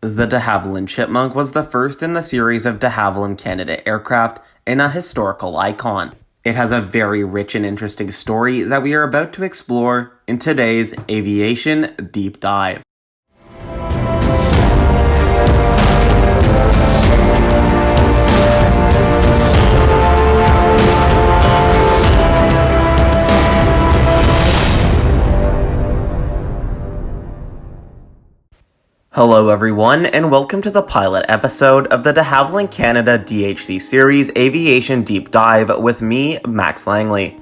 The de Havilland Chipmunk was the first in the series of de Havilland Canada aircraft and a historical icon. It has a very rich and interesting story that we are about to explore in today's Aviation Deep Dive. Hello everyone, and welcome to the pilot episode of the de Havilland Canada DHC series Aviation Deep Dive with me, Max Langley.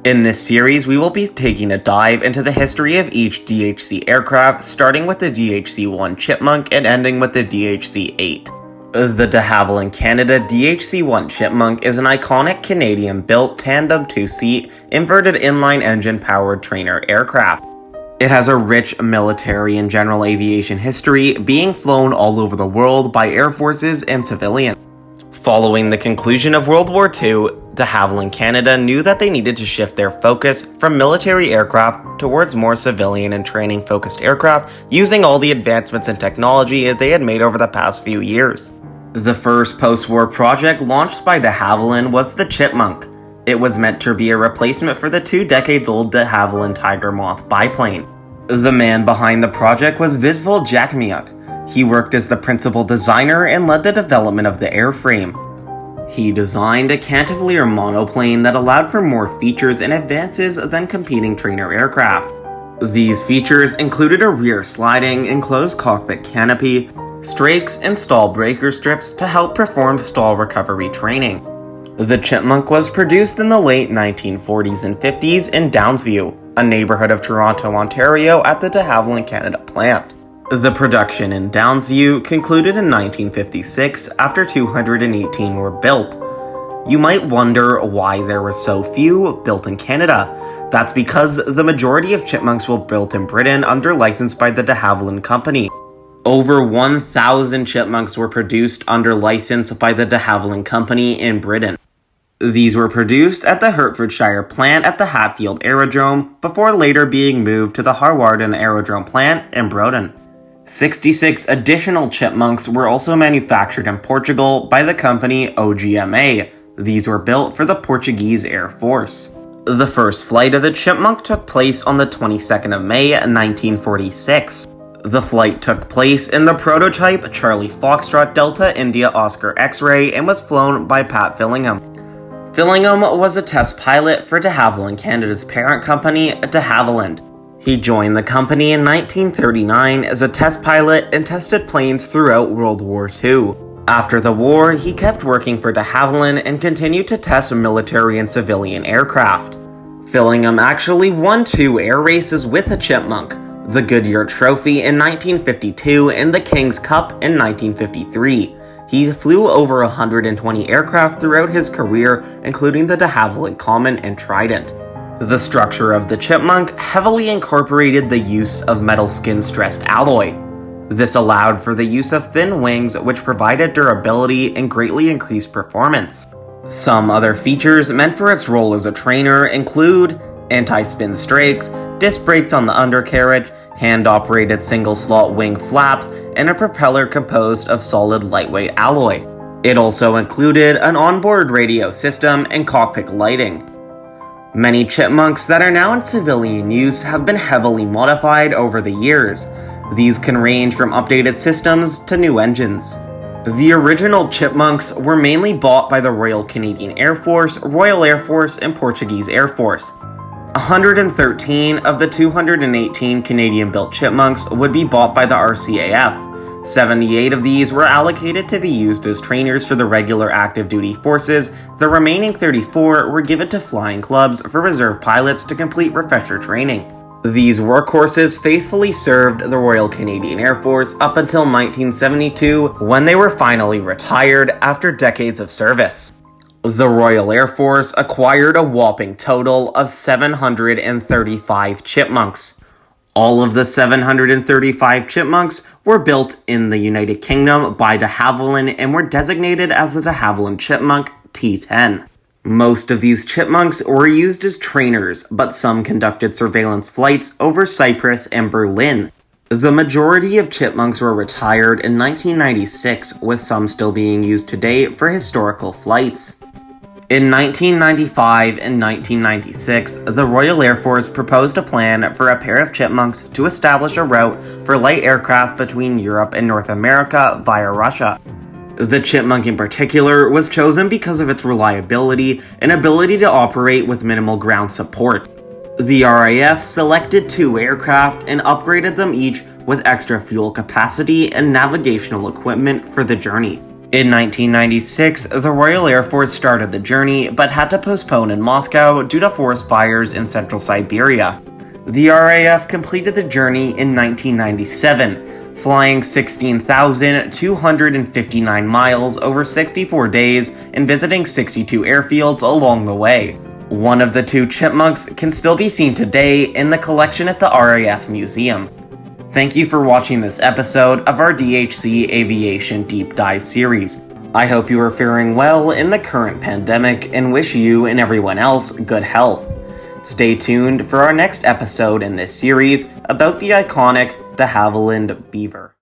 In this series, we will be taking a dive into the history of each DHC aircraft, starting with the DHC-1 Chipmunk and ending with the DHC-8. The de Havilland Canada DHC-1 Chipmunk is an iconic Canadian-built tandem two-seat, inverted inline engine-powered trainer aircraft. It has a rich military and general aviation history, being flown all over the world by air forces and civilians. Following the conclusion of World War II, de Havilland Canada knew that they needed to shift their focus from military aircraft towards more civilian and training-focused aircraft, using all the advancements in technology they had made over the past few years. The first post-war project launched by de Havilland was the Chipmunk. It was meant to be a replacement for the 2 decades-old de Havilland Tiger Moth biplane. The man behind the project was Visval Jakimiuk. He worked as the principal designer and led the development of the airframe. He designed a cantilever monoplane that allowed for more features and advances than competing trainer aircraft. These features included a rear sliding enclosed cockpit canopy, strakes, and stall breaker strips to help perform stall recovery training. The Chipmunk was produced in the late 1940s and 50s in Downsview, a neighborhood of Toronto, Ontario, at the de Havilland Canada plant. The production in Downsview concluded in 1956 after 218 were built. You might wonder why there were so few built in Canada. That's because the majority of Chipmunks were built in Britain under license by the de Havilland Company. Over 1,000 Chipmunks were produced under license by the de Havilland Company in Britain. These were produced at the Hertfordshire plant at the Hatfield Aerodrome before later being moved to the Havilland Aerodrome plant in Broughton. 66 additional Chipmunks were also manufactured in Portugal by the company OGMA. These were built for the Portuguese Air Force. The first flight of the Chipmunk took place on the 22nd of May 1946. The flight took place in the prototype Charlie Foxtrot Delta India Oscar X-Ray and was flown by Pat Fillingham. Fillingham was a test pilot for de Havilland Canada's parent company, de Havilland. He joined the company in 1939 as a test pilot and tested planes throughout World War II. After the war, he kept working for de Havilland and continued to test military and civilian aircraft. Fillingham actually won 2 air races with the Chipmunk, the Goodyear Trophy in 1952 and the King's Cup in 1953. He flew over 120 aircraft throughout his career, including the de Havilland Common and Trident. The structure of the Chipmunk heavily incorporated the use of metal skin stressed alloy. This allowed for the use of thin wings, which provided durability and greatly increased performance. Some other features meant for its role as a trainer include anti-spin strakes, disc brakes on the undercarriage, hand-operated single-slot wing flaps, and a propeller composed of solid lightweight alloy. It also included an onboard radio system and cockpit lighting. Many Chipmunks that are now in civilian use have been heavily modified over the years. These can range from updated systems to new engines. The original Chipmunks were mainly bought by the Royal Canadian Air Force, Royal Air Force, and Portuguese Air Force. 113 of the 218 Canadian-built Chipmunks would be bought by the RCAF. 78 of these were allocated to be used as trainers for the regular active duty forces. The remaining 34 were given to flying clubs for reserve pilots to complete refresher training. These workhorses faithfully served the Royal Canadian Air Force up until 1972, when they were finally retired after decades of service. The Royal Air Force acquired a whopping total of 735 Chipmunks. All of the 735 Chipmunks were built in the United Kingdom by de Havilland and were designated as the de Havilland Chipmunk T10. Most of these Chipmunks were used as trainers, but some conducted surveillance flights over Cyprus and Berlin. The majority of chipmunks were retired in 1996, with some still being used today for historical flights. In 1995 and 1996, the Royal Air Force proposed a plan for a pair of chipmunks to establish a route for light aircraft between Europe and North America via Russia. The Chipmunk in particular was chosen because of its reliability and ability to operate with minimal ground support. The RAF selected 2 aircraft and upgraded them each with extra fuel capacity and navigational equipment for the journey. In 1996, the Royal Air Force started the journey, but had to postpone in Moscow due to forest fires in central Siberia. The RAF completed the journey in 1997, flying 16,259 miles over 64 days and visiting 62 airfields along the way. One of the 2 chipmunks can still be seen today in the collection at the RAF Museum. Thank you for watching this episode of our DHC Aviation Deep Dive series. I hope you are faring well in the current pandemic and wish you and everyone else good health. Stay tuned for our next episode in this series about the iconic de Havilland beaver.